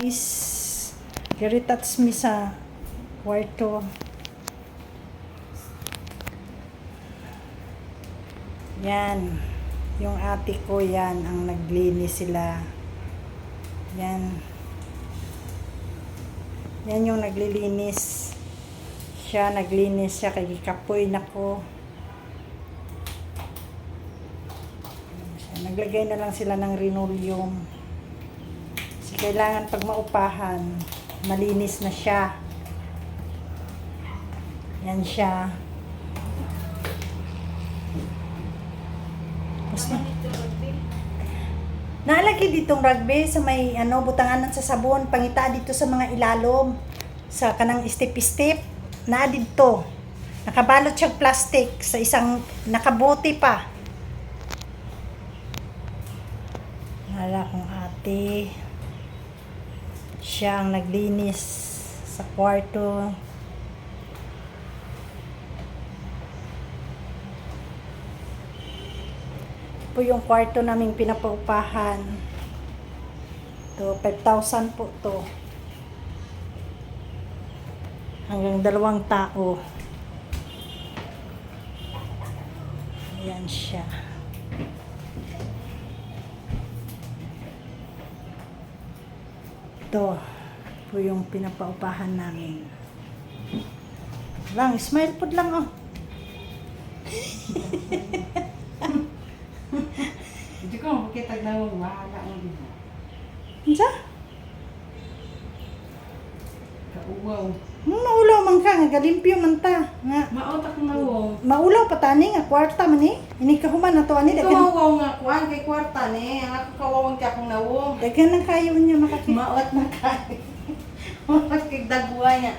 guys. Giritats mi sa kwarto. Yan. Yung ate ko yan ang naglinis sila. Yan. Yan yung naglilinis. Siya naglinis siya kay kapoy nako. Naglagay na lang sila ng linoleum. Kasi kailangan pag maupahan, malinis na siya. Yan siya. Naalagay ditong rugby sa may butanganan sa sabon, pangita dito sa mga ilalom, sa kanang istip-istip, naa dito. Nakabalot siyang plastic sa isang nakabuti pa. Hala kong ate. Siya ang naglinis sa kwarto. Po yung kwarto naming pinapaupahan. To 5,000 po to. Hanggang 2 tao. Ayan siya. Ito po yung pinapaupahan namin. Lang, smile po lang oh. Hindi ko makita na mahala mo dito. Unsa? Kauwaw. Maulaw man ka, nga galimpyo man ta. Nga, Maotak na wow. maulaw pa tani, nga kwarta man eh. Ini kahuman na to, ani. Kawawaw nga kuhan kay kwarta ni. Ang ako kawawan ka akong nawong. Dagan ng kayo niya makakita. Maot na ka. Maot kay dagwa niya.